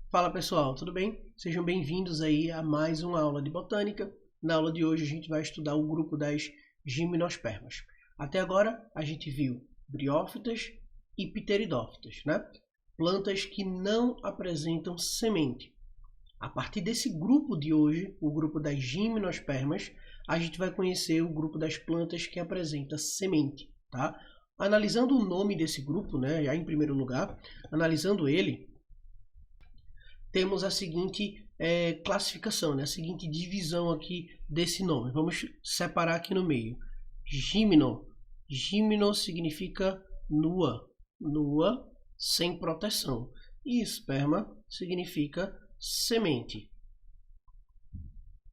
Fala pessoal, tudo bem? Sejam bem-vindos aí a mais uma aula de botânica. Na aula de hoje a gente vai estudar o grupo das gimnospermas. Até agora a gente viu briófitas e pteridófitas, né? Plantas que não apresentam semente. A partir desse grupo de hoje, o grupo das gimnospermas, a gente vai conhecer o grupo das plantas que apresenta semente, tá? Analisando o nome desse grupo, né, já em primeiro lugar, analisando ele, temos a seguinte classificação, né? A seguinte divisão aqui desse nome. Vamos separar aqui no meio. Gimno. Gimno significa nua, nua, sem proteção. E esperma significa semente.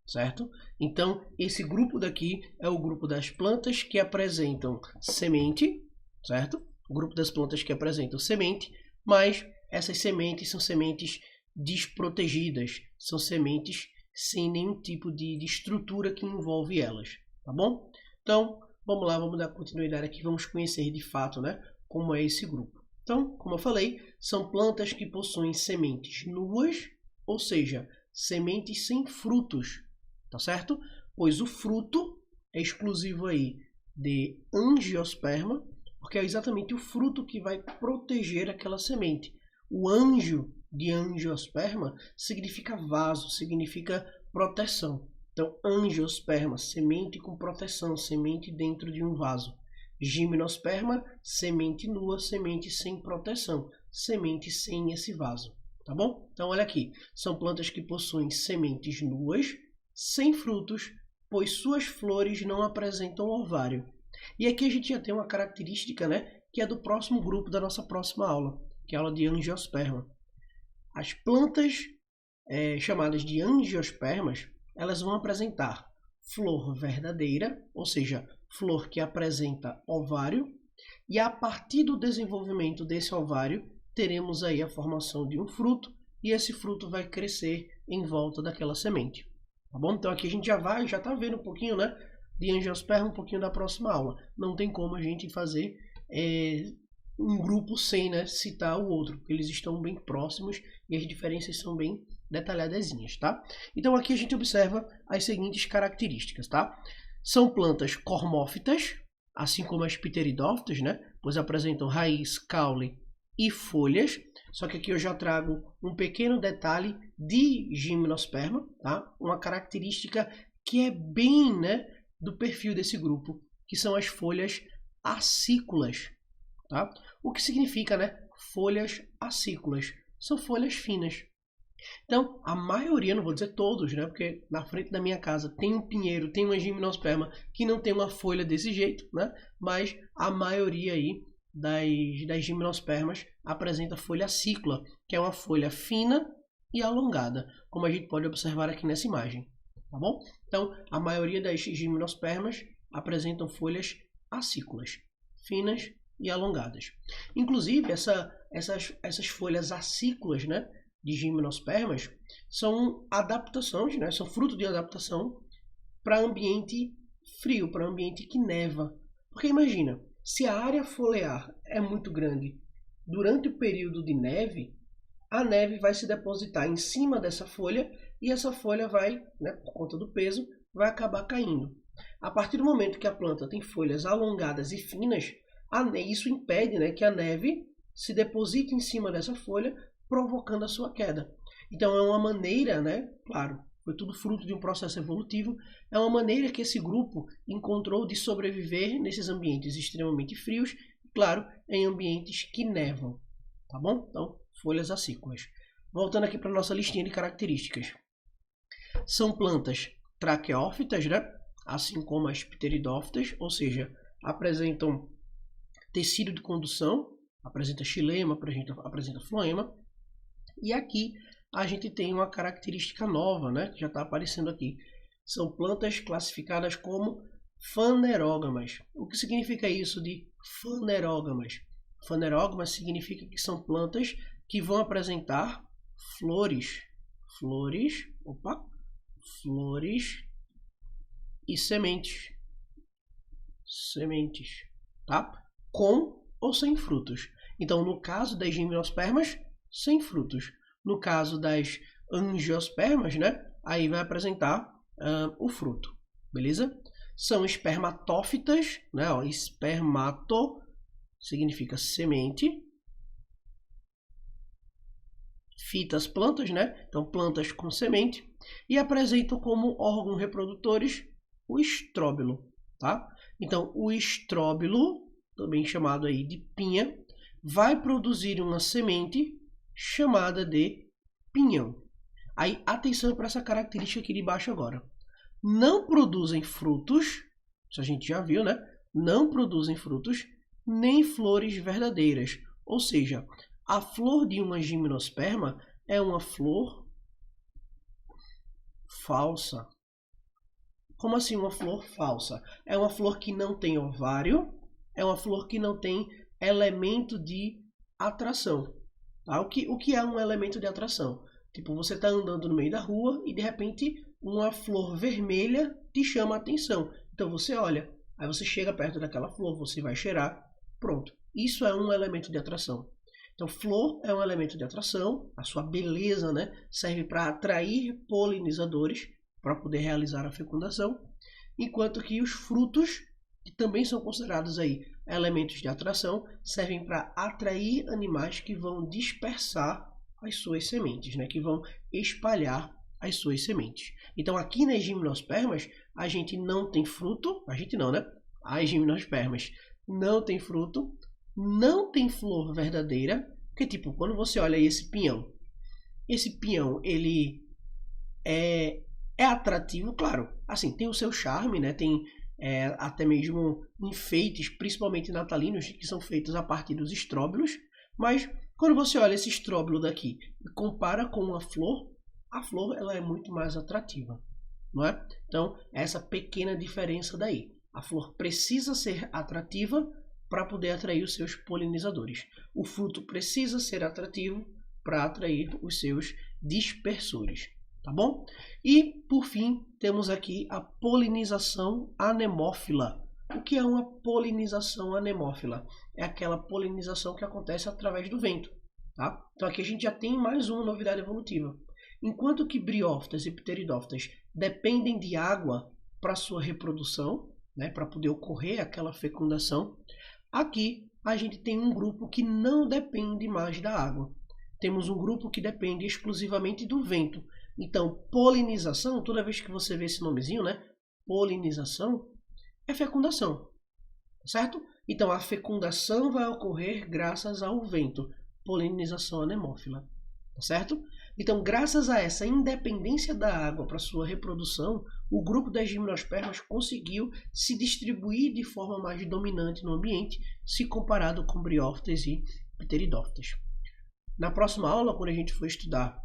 Certo? Então, esse grupo daqui é o grupo das plantas que apresentam semente, certo? O grupo das plantas que apresentam semente, mas essas sementes são sementes desprotegidas, são sementes sem nenhum tipo de estrutura que envolve elas, tá bom? Então, vamos lá, vamos dar continuidade aqui, vamos conhecer de fato, né, como é esse grupo. Então, como eu falei, são plantas que possuem sementes nuas, ou seja, sementes sem frutos, tá certo? Pois o fruto é exclusivo aí de angiosperma, porque é exatamente o fruto que vai proteger aquela semente. O anjo de angiosperma significa vaso, significa proteção. Então, angiosperma, semente com proteção, semente dentro de um vaso. Gimnosperma, semente nua, semente sem proteção, semente sem esse vaso. Tá bom? Então, olha aqui. São plantas que possuem sementes nuas, sem frutos, pois suas flores não apresentam ovário. E aqui a gente já tem uma característica, né, que é do próximo grupo da nossa próxima aula, que é a aula de angiosperma. As plantas chamadas de angiospermas, elas vão apresentar flor verdadeira, ou seja, flor que apresenta ovário, e a partir do desenvolvimento desse ovário, teremos aí a formação de um fruto, e esse fruto vai crescer em volta daquela semente. Tá bom? Então aqui a gente já está vendo um pouquinho, né, de angiosperma, um pouquinho da próxima aula. Não tem como a gente fazer um grupo sem, né, citar o outro, porque eles estão bem próximos e as diferenças são bem detalhadezinhas, tá? Então aqui a gente observa as seguintes características, tá? São plantas cormófitas, assim como as pteridófitas, né, pois apresentam raiz, caule e folhas. Só que aqui eu já trago um pequeno detalhe de gimnosperma, tá? Uma característica que é bem, né, do perfil desse grupo, que são as folhas acículas. Tá? O que significa, né, folhas acículas? São folhas finas. Então, a maioria, não vou dizer todos, né, porque na frente da minha casa tem um pinheiro, tem uma gimnosperma que não tem uma folha desse jeito, né, mas a maioria aí das gimnospermas apresenta folha acícula, que é uma folha fina e alongada, como a gente pode observar aqui nessa imagem. Tá bom? Então, a maioria das gimnospermas apresentam folhas acículas, finas e alongadas. Inclusive, essas folhas acículas, né, de gimnospermas são adaptações, né, são fruto de adaptação para ambiente frio, para ambiente que neva. Porque imagina, se a área foliar é muito grande durante o período de neve, a neve vai se depositar em cima dessa folha e essa folha vai, né, por conta do peso, vai acabar caindo. A partir do momento que a planta tem folhas alongadas e finas, isso impede, né, que a neve se deposite em cima dessa folha, provocando a sua queda. Então é uma maneira, né, claro, foi tudo fruto de um processo evolutivo, é uma maneira que esse grupo encontrou de sobreviver nesses ambientes extremamente frios, claro, em ambientes que nevam. Tá bom? Então, folhas acículas. Voltando aqui para a nossa listinha de características. São plantas traqueófitas, né? Assim como as pteridófitas, ou seja, apresentam tecido de condução, apresenta xilema, apresenta floema. E aqui a gente tem uma característica nova, né, que já está aparecendo aqui. São plantas classificadas como fanerógamas. O que significa isso de fanerógamas? Fanerógamas significa que são plantas que vão apresentar flores e sementes, tá? Com ou sem frutos. Então, no caso das gimnospermas, sem frutos. No caso das angiospermas, né? Aí vai apresentar o fruto, beleza? São espermatófitas, né? Ó, espermato significa semente. Fitas, plantas, né? Então, plantas com semente. E apresentam como órgãos reprodutores o estróbilo, tá? Então, o estróbilo, também chamado aí de pinha, vai produzir uma semente chamada de pinhão. Aí, atenção para essa característica aqui de baixo agora. Não produzem frutos, isso a gente já viu, né? Não produzem frutos, nem flores verdadeiras. Ou seja, a flor de uma gimnosperma é uma flor falsa. Como assim uma flor falsa? É uma flor que não tem ovário, é uma flor que não tem elemento de atração. Tá? O que é um elemento de atração? Tipo, você está andando no meio da rua e de repente uma flor vermelha te chama a atenção. Então você olha, aí você chega perto daquela flor, você vai cheirar, pronto. Isso é um elemento de atração. Então, flor é um elemento de atração, a sua beleza, né, serve para atrair polinizadores para poder realizar a fecundação, enquanto que os frutos, que também são considerados aí elementos de atração, servem para atrair animais que vão dispersar as suas sementes, né, que vão espalhar as suas sementes. Então, aqui nas gimnospermas, a gente não tem fruto, a gente não, né? As gimnospermas não tem fruto, não tem flor verdadeira, porque tipo, quando você olha aí esse pinhão, ele é atrativo, claro, assim, tem o seu charme, né? Tem até mesmo enfeites, principalmente natalinos, que são feitos a partir dos estróbilos, mas quando você olha esse estróbilo daqui e compara com a flor ela é muito mais atrativa, não é? Então, essa pequena diferença daí. A flor precisa ser atrativa para poder atrair os seus polinizadores. O fruto precisa ser atrativo para atrair os seus dispersores, tá bom? E, por fim, temos aqui a polinização anemófila. O que é uma polinização anemófila? É aquela polinização que acontece através do vento, tá? Então, aqui a gente já tem mais uma novidade evolutiva. Enquanto que briófitas e pteridófitas dependem de água para sua reprodução, né, para poder ocorrer aquela fecundação, aqui a gente tem um grupo que não depende mais da água. Temos um grupo que depende exclusivamente do vento. Então, polinização, toda vez que você vê esse nomezinho, né, polinização, é fecundação, certo? Então, a fecundação vai ocorrer graças ao vento, polinização anemófila, tá certo? Então, graças a essa independência da água para sua reprodução, o grupo das gimnospermas conseguiu se distribuir de forma mais dominante no ambiente, se comparado com briófitas e pteridófitas. Na próxima aula, quando a gente for estudar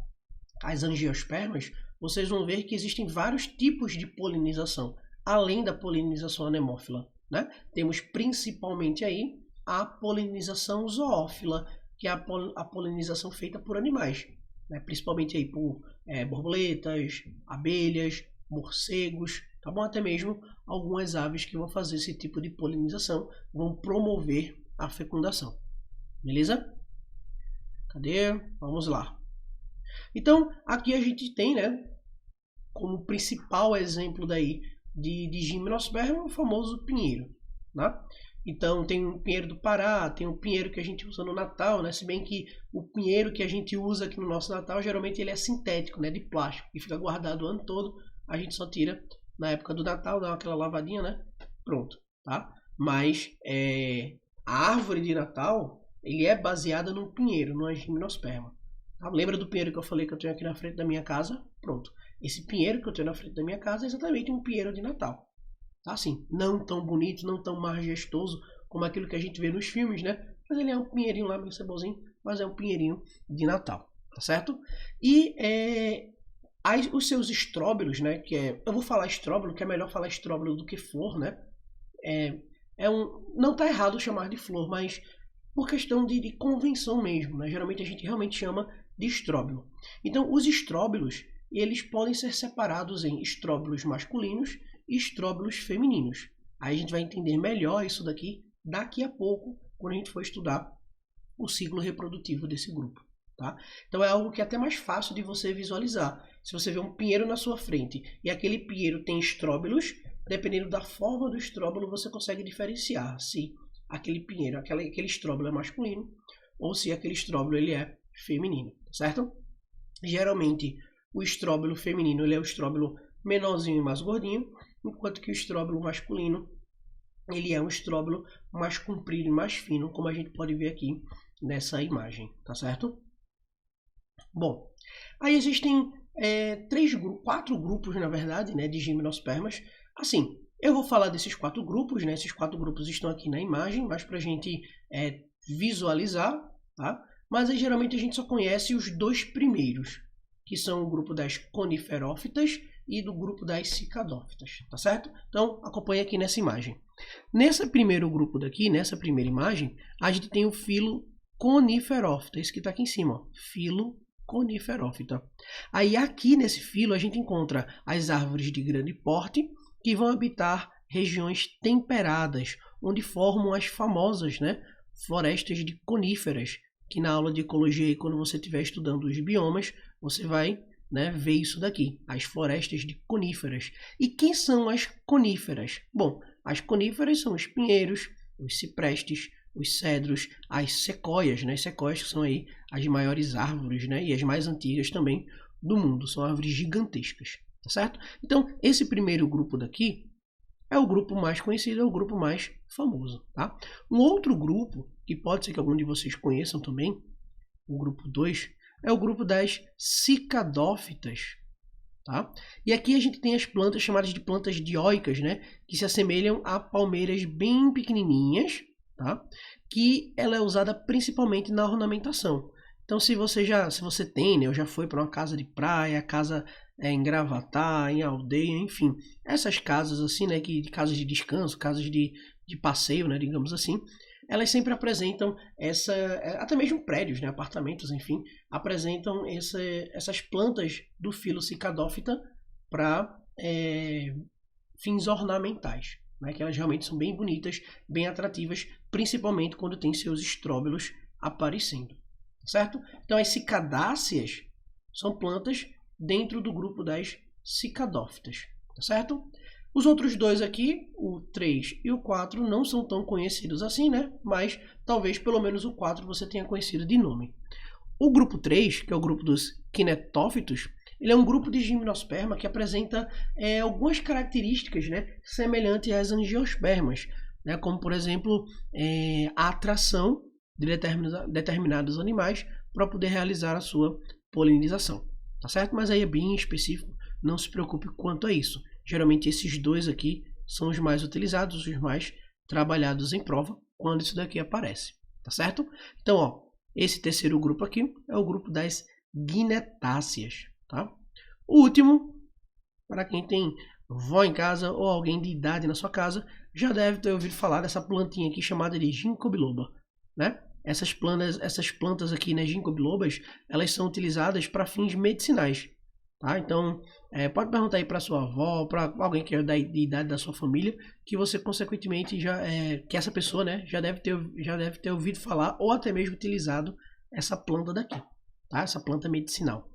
as angiospermas, vocês vão ver que existem vários tipos de polinização, além da polinização anemófila, né? Temos principalmente aí a polinização zoófila, que é a polinização feita por animais, né? Principalmente aí por borboletas, abelhas, morcegos, tá bom? Até mesmo algumas aves que vão fazer esse tipo de polinização, vão promover a fecundação, beleza? Cadê? Vamos lá. Então, aqui a gente tem, né, como principal exemplo daí de gimnosperma, o famoso pinheiro, né? Então, tem o pinheiro do Pará, tem o pinheiro que a gente usa no Natal, né? Se bem que o pinheiro que a gente usa aqui no nosso Natal, geralmente ele é sintético, né? De plástico, e fica guardado o ano todo. A gente só tira na época do Natal, dá aquela lavadinha, né? Pronto, tá? Mas a árvore de Natal, ele é baseada num pinheiro, numa gimnosperma. Tá? Lembra do pinheiro que eu falei que eu tenho aqui na frente da minha casa? Pronto. Esse pinheiro que eu tenho na frente da minha casa é exatamente um pinheiro de Natal. Tá? Assim, não tão bonito, não tão majestoso como aquilo que a gente vê nos filmes, né? Mas ele é um pinheirinho lá, meio cebozinho, mas é um pinheirinho de Natal, tá certo? E os seus estróbilos, né? Eu vou falar estróbilo, que é melhor falar estróbilo do que flor, né? Não tá errado chamar de flor, mas por questão de convenção mesmo, né? Geralmente a gente realmente chama de estróbilo. Então, os estróbilos, eles podem ser separados em estróbilos masculinos e estróbilos femininos. Aí a gente vai entender melhor isso daqui a pouco, quando a gente for estudar o ciclo reprodutivo desse grupo, tá? Então é algo que é até mais fácil de você visualizar. Se você vê um pinheiro na sua frente e aquele pinheiro tem estróbilos, dependendo da forma do estróbilo, você consegue diferenciar se aquele pinheiro, aquele estróbilo é masculino ou se aquele estróbilo ele é feminino, certo? Geralmente o estróbilo feminino ele é o estróbilo menorzinho e mais gordinho, enquanto que o estróbilo masculino ele é um estróbilo mais comprido e mais fino, como a gente pode ver aqui nessa imagem, tá certo? Bom, aí existem 4 grupos, na verdade, né, de gimnospermas. Assim, eu vou falar desses 4 grupos, né? Esses 4 grupos estão aqui na imagem, mas para a gente visualizar, tá? Mas aí, geralmente a gente só conhece os 2 primeiros, que são o grupo das coniferófitas e do grupo das cicadófitas, tá certo? Então, acompanhe aqui nessa imagem. Nesse primeiro grupo daqui, nessa primeira imagem, a gente tem o filo coniferófita, esse que está aqui em cima, ó, filo coniferófita. Aí aqui nesse filo a gente encontra as árvores de grande porte que vão habitar regiões temperadas, onde formam as famosas, né, florestas de coníferas, que na aula de ecologia, quando você estiver estudando os biomas, você vai, né, ver isso daqui, as florestas de coníferas. E quem são as coníferas? Bom, as coníferas são os pinheiros, os ciprestes, os cedros, as sequoias, né? As sequoias que são aí as maiores árvores, né? E as mais antigas também do mundo, são árvores gigantescas, tá certo? Então, esse primeiro grupo daqui é o grupo mais conhecido, é o grupo mais famoso, tá? Um outro grupo, que pode ser que algum de vocês conheçam também, o grupo 2, é o grupo das cicadófitas, tá? E aqui a gente tem as plantas chamadas de plantas dioicas, né? Que se assemelham a palmeiras bem pequenininhas, tá? Que ela é usada principalmente na ornamentação. Então, se você tem, né, ou já foi para uma casa de praia, casa em Gravatá, em aldeia, enfim, essas casas assim, né, casas de descanso, casas de passeio, né, digamos assim, elas sempre apresentam até mesmo prédios, né, apartamentos, enfim, apresentam essas plantas do filo cicadófita para fins ornamentais, né, que elas realmente são bem bonitas, bem atrativas, principalmente quando tem seus estróbilos aparecendo, certo? Então as cicadáceas são plantas dentro do grupo das cicadófitas, tá certo? Os outros dois aqui, o 3 e o 4, não são tão conhecidos assim, né? Mas talvez pelo menos o 4 você tenha conhecido de nome. O grupo 3, que é o grupo dos quinetófitos, ele é um grupo de gimnosperma que apresenta algumas características, né, semelhantes às angiospermas, né, como, por exemplo, a atração de determinados animais para poder realizar a sua polinização, tá certo? Mas aí é bem específico, não se preocupe quanto a isso. Geralmente esses dois aqui são os mais utilizados, os mais trabalhados em prova, quando isso daqui aparece, tá certo? Então, ó, esse terceiro grupo aqui é o grupo das guinetáceas, tá? O último, para quem tem vó em casa ou alguém de idade na sua casa, já deve ter ouvido falar dessa plantinha aqui chamada de ginkgo biloba, né? Essas plantas aqui, né, ginkgo bilobas, elas são utilizadas para fins medicinais, tá? Então, pode perguntar aí para sua avó, para alguém que é da idade da sua família, que você consequentemente que essa pessoa, né, já deve ter ouvido falar ou até mesmo utilizado essa planta daqui, tá? Essa planta medicinal,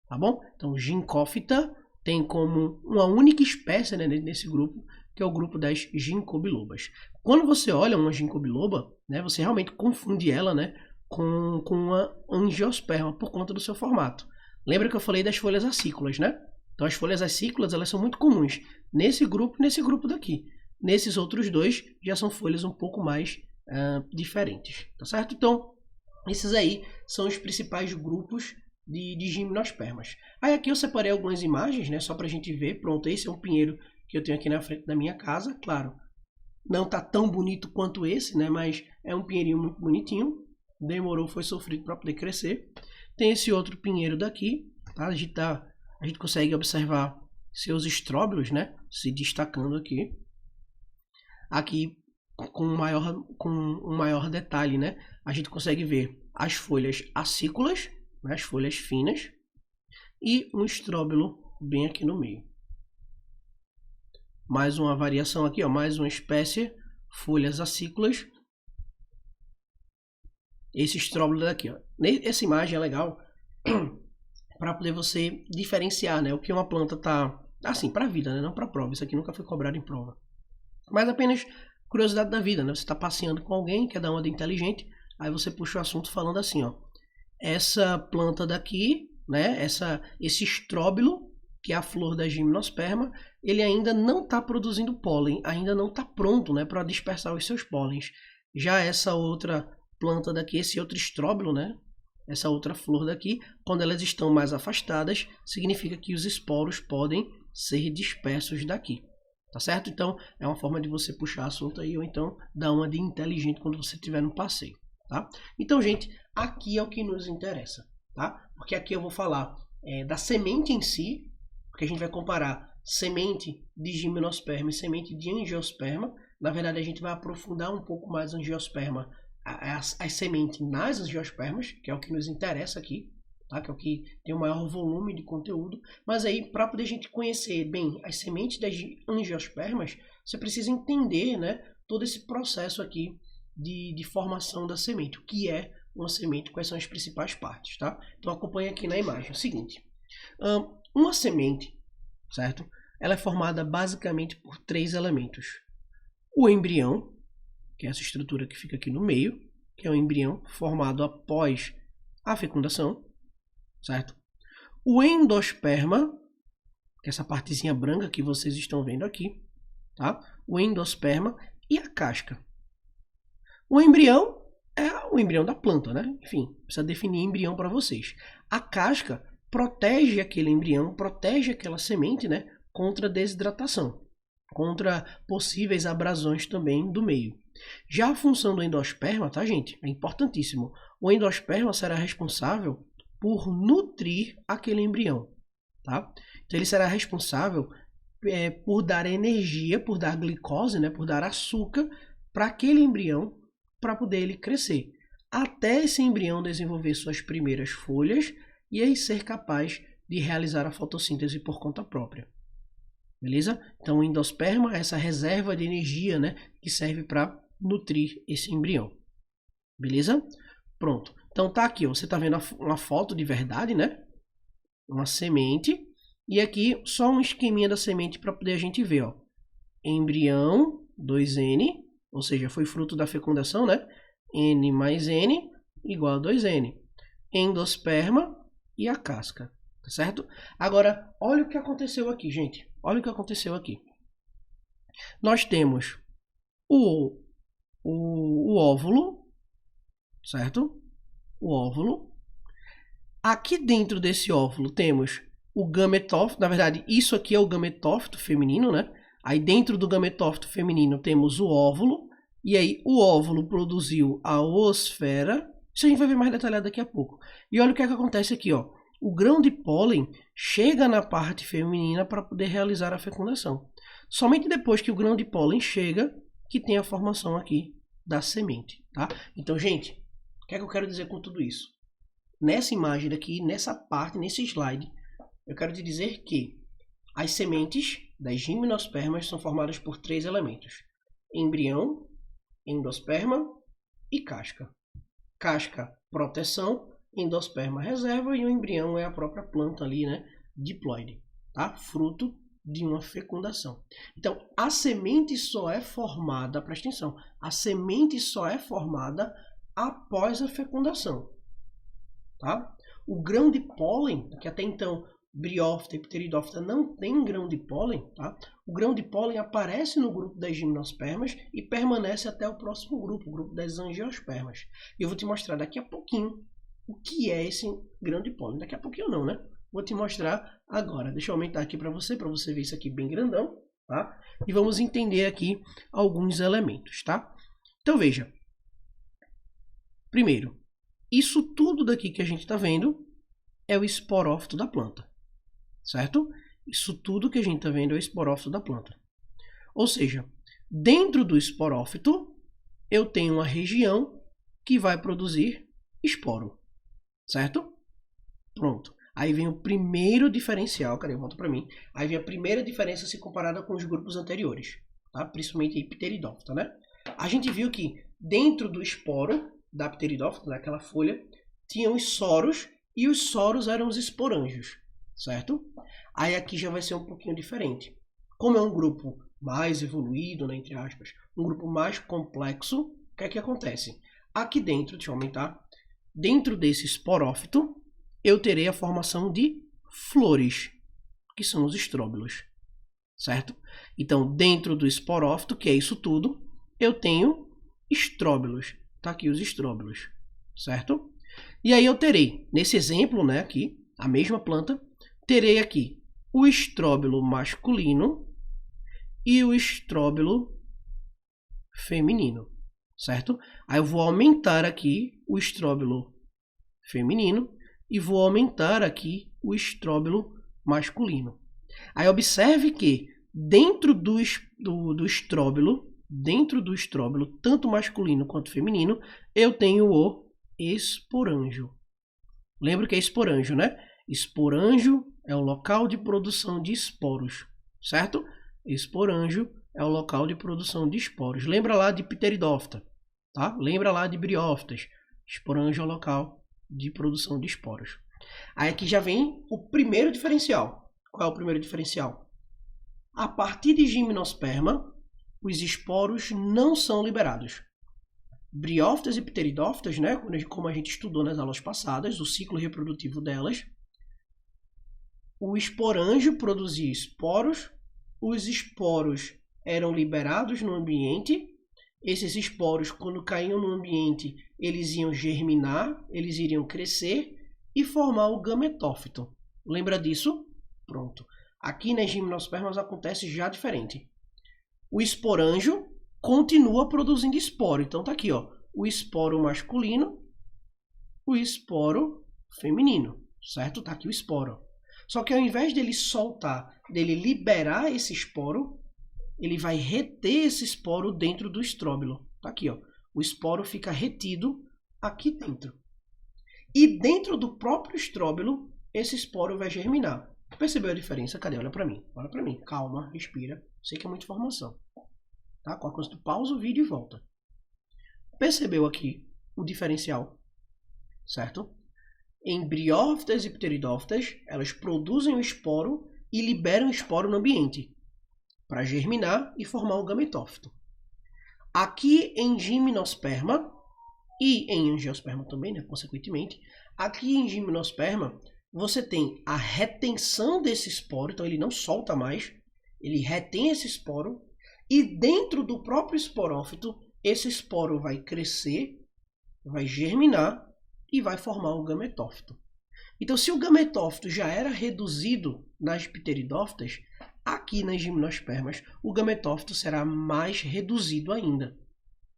tá bom? Então, ginkófita tem como uma única espécie, né, nesse grupo, que é o grupo das ginkgo bilobas. Quando você olha uma ginkgo biloba, né, você realmente confunde ela, né, com uma angiosperma por conta do seu formato. Lembra que eu falei das folhas acículas, né? Então as folhas acículas, elas são muito comuns nesse grupo daqui. Nesses outros dois já são folhas um pouco mais diferentes, tá certo? Então esses aí são os principais grupos de gimnospermas. Aí aqui eu separei algumas imagens, né, só para a gente ver. Pronto, esse é um pinheiro que eu tenho aqui na frente da minha casa, claro. Não tá tão bonito quanto esse, né, mas é um pinheirinho muito bonitinho. Demorou, foi sofrido para poder crescer. Tem esse outro pinheiro daqui, tá? A gente consegue observar seus estróbilos, né, se destacando aqui. Aqui com um maior detalhe, né, a gente consegue ver as folhas acículas, né, as folhas finas, e um estróbilo bem aqui no meio. Mais uma variação aqui, ó, mais uma espécie, folhas acículas. Esse estróbilo daqui, ó, essa imagem é legal para poder você diferenciar, né, o que uma planta tá assim para a vida, né, não para prova. Isso aqui nunca foi cobrado em prova, mas apenas curiosidade da vida, né? Você está passeando com alguém, quer dar uma de inteligente, aí você puxa o assunto falando assim, ó, essa planta daqui, né, esse estróbilo, que é a flor da gimnosperma, ele ainda não está produzindo pólen, ainda não está pronto, né, para dispersar os seus pólens. Já essa outra planta daqui, esse outro estróbilo, né, essa outra flor daqui, quando elas estão mais afastadas, significa que os esporos podem ser dispersos daqui. Tá certo? Então, é uma forma de você puxar assunto aí, ou então dar uma de inteligente quando você estiver no passeio, tá? Então, gente, aqui é o que nos interessa, tá? Porque aqui eu vou falar da semente em si, porque a gente vai comparar semente de gimnosperma e semente de angiosperma. Na verdade, a gente vai aprofundar um pouco mais a angiosperma, as sementes nas angiospermas, que é o que nos interessa aqui, tá? Que é o que tem o maior volume de conteúdo. Mas aí, para poder a gente conhecer bem as sementes das angiospermas, você precisa entender, né, todo esse processo aqui de formação da semente. O que é uma semente, quais são as principais partes, tá? Então acompanha aqui na imagem. É o seguinte, uma semente, certo? Ela é formada basicamente por 3 elementos. O embrião, que é essa estrutura que fica aqui no meio, que é o embrião formado após a fecundação, certo? O endosperma, que é essa partezinha branca que vocês estão vendo aqui, tá? O endosperma e a casca. O embrião é o embrião da planta, né? Enfim, precisa definir embrião para vocês. A casca protege aquele embrião, protege aquela semente, né, contra desidratação, contra possíveis abrasões também do meio. Já a função do endosperma, tá, gente? É importantíssimo. O endosperma será responsável por nutrir aquele embrião, tá? Então ele será responsável por dar energia, por dar glicose, né, por dar açúcar para aquele embrião, para poder ele crescer, até esse embrião desenvolver suas primeiras folhas e aí ser capaz de realizar a fotossíntese por conta própria. Beleza? Então o endosperma é essa reserva de energia, né, que serve para nutrir esse embrião. Beleza? Pronto. Então tá aqui, ó, você tá vendo uma foto de verdade, né? Uma semente. E aqui só um esqueminha da semente para poder a gente ver, ó. Embrião, 2N, ou seja, foi fruto da fecundação, né? N mais N igual a 2N. Endosperma e a casca, tá certo? Agora, olha o que aconteceu aqui, gente. Olha o que aconteceu aqui. Nós temos o óvulo, certo? O óvulo. Aqui dentro desse óvulo temos o gametófito. Na verdade, isso aqui é o gametófito feminino, né? Aí dentro do gametófito feminino temos o óvulo. E aí o óvulo produziu a oosfera. Isso a gente vai ver mais detalhado daqui a pouco. E olha o que é que acontece aqui, ó. O grão de pólen chega na parte feminina para poder realizar a fecundação. Somente depois que o grão de pólen chega, que tem a formação aqui da semente, tá? Então, gente, o que é que eu quero dizer com tudo isso? Nessa imagem daqui, nessa parte, nesse slide, eu quero te dizer que as sementes das gimnospermas são formadas por 3 elementos: embrião, endosperma e casca. Casca, proteção, endosperma, reserva, e o embrião é a própria planta ali, né, diploide, tá? Fruto de uma fecundação. Então, a semente só é formada, presta atenção, a semente só é formada após a fecundação, tá? O grão de pólen, que até então briófita e pteridófita não tem grão de pólen, tá? O grão de pólen aparece no grupo das gimnospermas e permanece até o próximo grupo, o grupo das angiospermas. E eu vou te mostrar daqui a pouquinho o que é esse grão de pólen. Daqui a pouquinho não, né? Vou te mostrar agora. Deixa eu aumentar aqui para você ver isso aqui bem grandão, tá? E vamos entender aqui alguns elementos, tá? Então veja. Primeiro, isso tudo daqui que a gente está vendo é o esporófito da planta, certo? Isso tudo que a gente está vendo é o esporófito da planta. Ou seja, dentro do esporófito, eu tenho uma região que vai produzir esporo, certo? Pronto. Aí vem o primeiro diferencial, cadê? Volta para mim. Aí vem a primeira diferença se comparada com os grupos anteriores, tá? Principalmente a pteridófita, né? A gente viu que dentro do esporo da pteridófita, daquela folha, tinha os soros, e os soros eram os esporângios, certo? Aí aqui já vai ser um pouquinho diferente. Como é um grupo mais evoluído, né, entre aspas, um grupo mais complexo, o que é que acontece? Aqui dentro, deixa eu aumentar, dentro desse esporófito, eu terei a formação de flores, que são os estróbilos, certo? Então, dentro do esporófito, que é isso tudo, eu tenho estróbilos. Tá aqui os estróbilos, certo? E aí eu terei, nesse exemplo, né, aqui, a mesma planta, terei aqui o estróbilo masculino e o estróbilo feminino, certo? Aí eu vou aumentar aqui o estróbilo feminino e vou aumentar aqui o estróbilo masculino. Aí observe que dentro do estróbilo, tanto masculino quanto feminino, eu tenho o esporângio. Lembra que é esporângio, né? Esporângio é o local de produção de esporos, certo? Esporângio é o local de produção de esporos. Lembra lá de pteridófita, tá? Lembra lá de briófitas. Esporângio é o local de produção de esporos. Aí aqui já vem o primeiro diferencial. Qual é o primeiro diferencial? A partir de gimnosperma, os esporos não são liberados. Briófitas e pteridófitas, né, como a gente estudou nas aulas passadas, o ciclo reprodutivo delas, o esporângio produzia esporos, os esporos eram liberados no ambiente, esses esporos, quando caíam no ambiente, eles iam germinar, eles iriam crescer e formar o gametófito. Lembra disso? Pronto. Aqui nas gimnospermas acontece já diferente. O esporângio continua produzindo esporo. Então tá aqui, ó, o esporo masculino, o esporo feminino, certo? Tá aqui o esporo. Só que ao invés dele soltar, dele liberar esse esporo, ele vai reter esse esporo dentro do estróbilo. Tá aqui, ó. O esporo fica retido aqui dentro. E dentro do próprio estróbilo, esse esporo vai germinar. Percebeu a diferença? Cadê? Olha para mim. Olha para mim. Calma, respira. Sei que é muita informação. Tá? Qualquer coisa, tu pausa o vídeo e volta. Percebeu aqui o diferencial? Certo? Em briófitas e pteridófitas, elas produzem o esporo e liberam o esporo no ambiente para germinar e formar o gametófito. Aqui em gimnosperma e em angiosperma também, né, consequentemente, aqui em gimnosperma você tem a retenção desse esporo, então ele não solta mais, ele retém esse esporo e dentro do próprio esporófito esse esporo vai crescer, vai germinar e vai formar o gametófito. Então, se o gametófito já era reduzido nas pteridófitas, aqui nas gimnospermas o gametófito será mais reduzido ainda.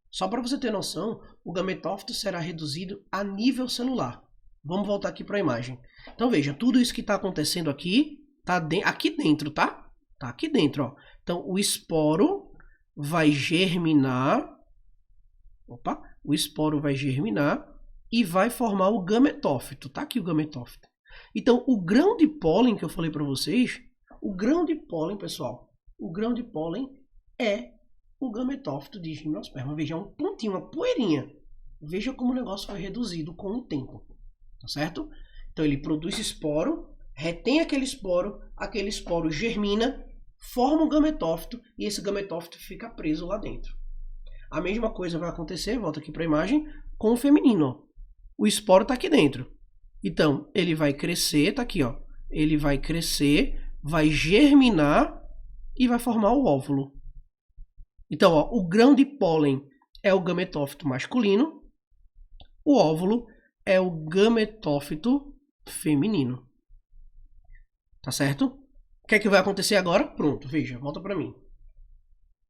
Só para você ter noção, o gametófito será reduzido a nível celular. Vamos voltar aqui para a imagem. Então veja, tudo isso que está acontecendo aqui, está aqui dentro, tá? Está aqui dentro, ó. Então o esporo vai germinar, o esporo vai germinar e vai formar o gametófito. Tá aqui o gametófito. Então o grão de pólen que eu falei para vocês, o grão de pólen, pessoal, o grão de pólen é o gametófito de gimnosperma. Veja, um pontinho, uma poeirinha. Veja como o negócio foi reduzido com o tempo. Tá certo? Então ele produz esporo, retém aquele esporo germina, forma um gametófito e esse gametófito fica preso lá dentro. A mesma coisa vai acontecer, volta aqui para a imagem, com o feminino. Ó. O esporo está aqui dentro. Então ele vai crescer, está aqui, ó. Ele vai crescer, vai germinar e vai formar o óvulo. Então, ó, o grão de pólen é o gametófito masculino, o óvulo é o gametófito feminino. Tá certo? O que é que vai acontecer agora? Pronto, veja, volta para mim.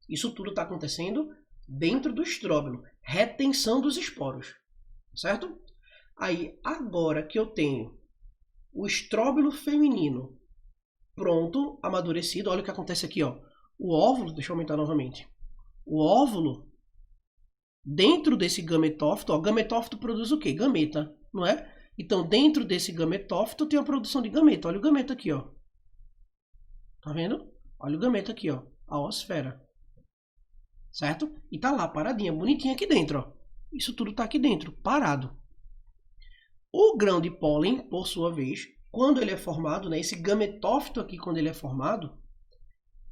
Isso tudo está acontecendo dentro do estróbilo. Retenção dos esporos. Certo? Aí, agora que eu tenho o estróbilo feminino pronto, amadurecido, olha o que acontece aqui, ó. O óvulo, deixa eu aumentar novamente. O óvulo, dentro desse gametófito, ó, gametófito produz o quê? Gameta, não é? Então, dentro desse gametófito tem a produção de gameta. Olha o gameta aqui, ó. Tá vendo? Olha o gameta aqui, ó. A oosfera. Certo? E tá lá, paradinha, bonitinha aqui dentro, ó. Isso tudo tá aqui dentro, parado. O grão de pólen, por sua vez, quando ele é formado, né, esse gametófito aqui, quando ele é formado,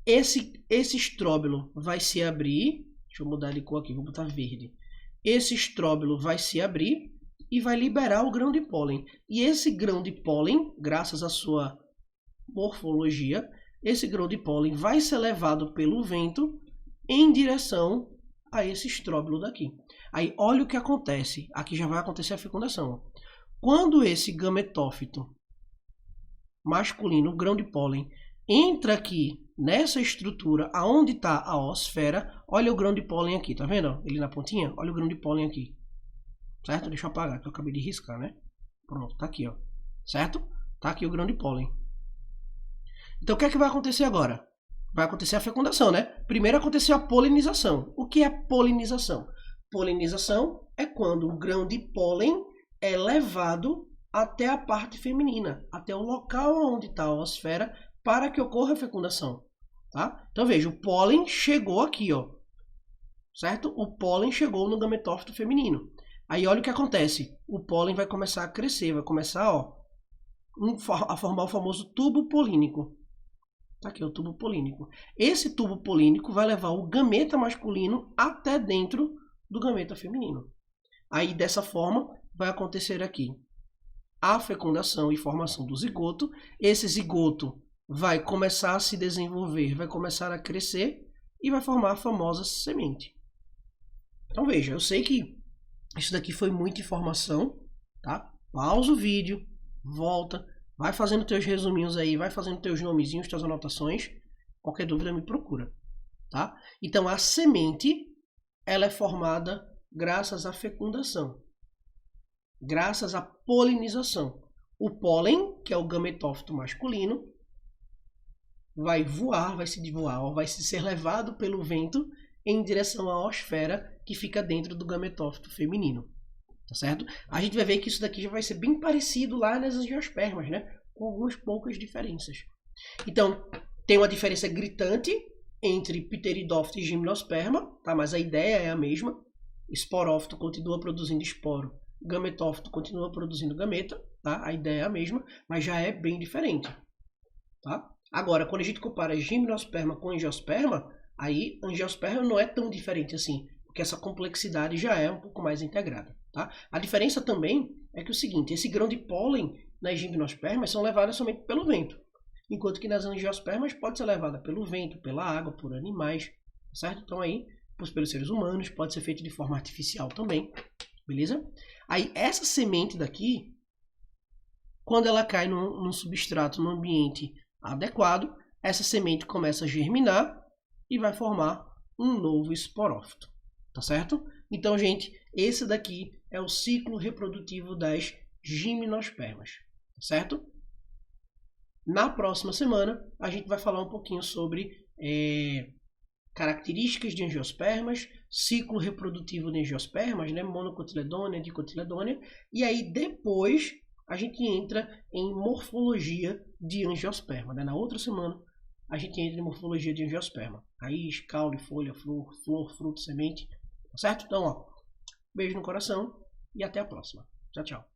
esse estróbilo vai se abrir. Deixa eu mudar de cor aqui, vou botar verde. Esse estróbilo vai se abrir e vai liberar o grão de pólen. E esse grão de pólen, graças à sua morfologia, esse grão de pólen vai ser levado pelo vento em direção a esse estróbilo daqui. Aí, olha o que acontece. Aqui já vai acontecer a fecundação. Quando esse gametófito masculino, o grão de pólen, entra aqui nessa estrutura aonde está a oosfera, olha o grão de pólen aqui, tá vendo? Ele na pontinha, olha o grão de pólen aqui. Certo? Deixa eu apagar, que eu acabei de riscar, né? Pronto, tá aqui, ó. Certo? Tá aqui o grão de pólen. Então, o que é que vai acontecer agora? Vai acontecer a fecundação, né? Primeiro aconteceu a polinização. O que é polinização? Polinização é quando o grão de pólen é levado até a parte feminina, até o local onde está a oosfera, para que ocorra a fecundação. Tá? Então, veja, o pólen chegou aqui, ó. Certo? O pólen chegou no gametófito feminino. Aí, olha o que acontece. O pólen vai começar a crescer, vai começar, ó, a formar o famoso tubo polínico. Tá aqui o tubo polínico. Esse tubo polínico vai levar o gameta masculino até dentro do gameta feminino. Aí, dessa forma, vai acontecer aqui a fecundação e formação do zigoto. Esse zigoto vai começar a se desenvolver, vai começar a crescer e vai formar a famosa semente. Então, veja, eu sei que isso daqui foi muita informação, tá? Pausa o vídeo, volta, vai fazendo teus resuminhos aí, vai fazendo teus nomezinhos, tuas anotações. Qualquer dúvida me procura, tá? Então, a semente, ela é formada graças à fecundação, graças à polinização. O pólen, que é o gametófito masculino, vai voar, vai se ser levado pelo vento em direção à oosfera que fica dentro do gametófito feminino. Tá certo? A gente vai ver que isso daqui já vai ser bem parecido lá nas angiospermas, né? Com algumas poucas diferenças. Então, tem uma diferença gritante entre pteridófito e gimnosperma, tá? Mas a ideia é a mesma. Esporófito continua produzindo esporo, gametófito continua produzindo gameta, tá? A ideia é a mesma, mas já é bem diferente, tá? Agora, quando a gente compara gimnosperma com angiosperma, aí angiosperma não é tão diferente assim, porque essa complexidade já é um pouco mais integrada, tá? A diferença também é que o seguinte, esse grão de pólen nas gimnospermas são levadas somente pelo vento, enquanto que nas angiospermas pode ser levada pelo vento, pela água, por animais, certo? Então aí, pelos seres humanos, pode ser feito de forma artificial também, beleza? Aí essa semente daqui, quando ela cai num substrato, num ambiente adequado, essa semente começa a germinar e vai formar um novo esporófito, tá certo? Então, gente, esse daqui é o ciclo reprodutivo das gimnospermas, tá certo? Na próxima semana, a gente vai falar um pouquinho sobre características de angiospermas, ciclo reprodutivo de angiospermas, né? Monocotiledônia, dicotiledônia, e aí depois a gente entra em morfologia de angiosperma, né? Na outra semana, a gente entra em morfologia de angiosperma. Raiz, caule, folha, flor, fruto, semente. Tá certo? Então, ó, beijo no coração e até a próxima. Tchau, tchau.